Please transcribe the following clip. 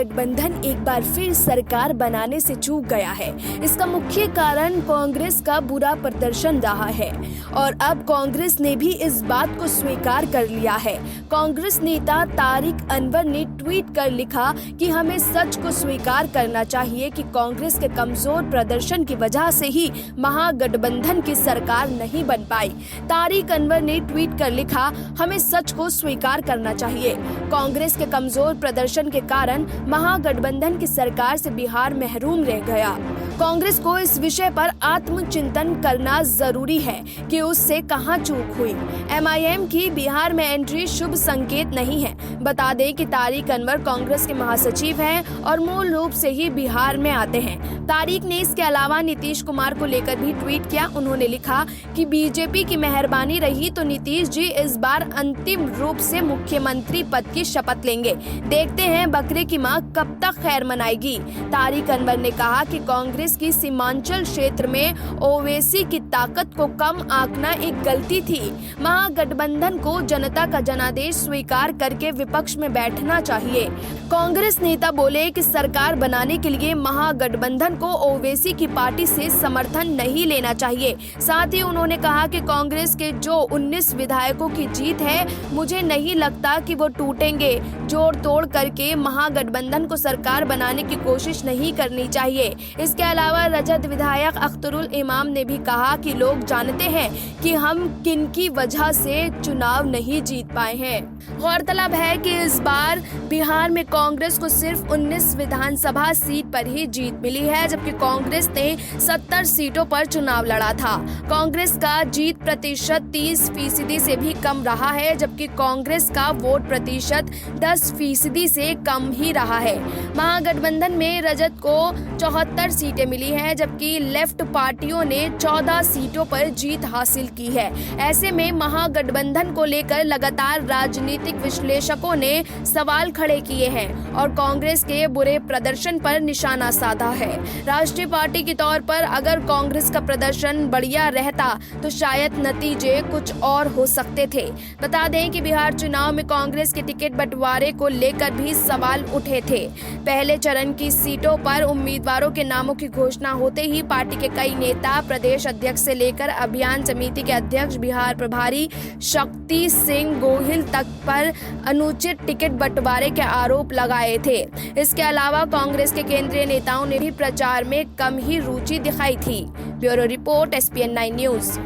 महागठबंधन एक बार फिर सरकार बनाने से चूक गया है। इसका मुख्य कारण कांग्रेस का बुरा प्रदर्शन रहा है और अब कांग्रेस ने भी इस बात को स्वीकार कर लिया है। कांग्रेस नेता तारिक अनवर ने ट्वीट कर लिखा कि हमें सच को स्वीकार करना चाहिए कि कांग्रेस के कमजोर प्रदर्शन की वजह से ही महागठबंधन की सरकार नहीं बन पाई। तारिक अनवर ने ट्वीट कर लिखा, हमें सच को स्वीकार करना चाहिए। कांग्रेस के कमजोर प्रदर्शन के कारण महागठबंधन की सरकार से बिहार महरूम रह गया। कांग्रेस को इस विषय पर आत्मचिंतन करना जरूरी है कि उससे कहां चूक हुई। एमआईएम की बिहार में एंट्री शुभ संकेत नहीं है। बता दें कि तारिक अनवर कांग्रेस के महासचिव हैं और मूल रूप से ही बिहार में आते हैं। तारिक ने इसके अलावा नीतीश कुमार को लेकर भी ट्वीट किया। उन्होंने लिखा कि बीजेपी की मेहरबानी रही तो नीतीश जी इस बार अंतिम रूप से मुख्यमंत्री पद की शपथ लेंगे। देखते हैं बकरे की मां कब तक खैर मनाएगी। तारिक अनवर ने कहा कि कांग्रेस की सीमांचल क्षेत्र में ओवैसी की ताकत को कम आंकना एक गलती थी। महागठबंधन को जनता का जनादेश स्वीकार करके विपक्ष में बैठना चाहिए। कांग्रेस नेता बोले कि सरकार बनाने के लिए महागठबंधन को ओवैसी की पार्टी से समर्थन नहीं लेना चाहिए। साथ ही उन्होंने कहा कि कांग्रेस के जो 19 विधायकों की जीत है, मुझे नहीं लगता कि वो टूटेंगे। जोड़ तोड़ करके महागठबंधन को सरकार बनाने की कोशिश नहीं करनी चाहिए। इसके अलावा रजत विधायक अख्तरुल इमाम ने भी कहा कि लोग जानते हैं कि हम किन की वजह से चुनाव नहीं जीत पाए हैं। गौरतलब है कि इस बार बिहार में कांग्रेस को सिर्फ 19 विधानसभा सीट पर ही जीत मिली है, जबकि कांग्रेस ने 70 सीटों पर चुनाव लड़ा था। कांग्रेस का जीत प्रतिशत 30% से भी कम रहा है, जबकि कांग्रेस का वोट प्रतिशत 10% से कम ही रहा है। महागठबंधन में रजत को 74 सीटें मिली हैं, जबकि लेफ्ट पार्टियों ने 14 सीटों पर जीत हासिल की है। ऐसे में महागठबंधन को लेकर लगातार राजनीतिक विश्लेषकों ने सवाल खड़े किए हैं और कांग्रेस के बुरे प्रदर्शन पर निशाना साधा है। राष्ट्रीय पार्टी के तौर पर अगर कांग्रेस का प्रदर्शन बढ़िया रहता तो शायद नतीजे कुछ और हो सकते थे। बता दें कि बिहार चुनाव में कांग्रेस के टिकट बंटवारे को लेकर भी सवाल उठे थे। पहले चरण की सीटों पर उम्मीदवारों के नामों की घोषणा होते ही पार्टी के कई नेता प्रदेश अध्यक्ष से लेकर अभियान समिति के अध्यक्ष, बिहार प्रभारी शक्ति सिंह गोहिल तक पर अनुचित टिकट बंटवारे के आरोप लगाए थे। इसके अलावा कांग्रेस के केंद्रीय नेताओं ने भी प्रचार में कम ही रुचि दिखाई थी। Bureau report SPN9 news.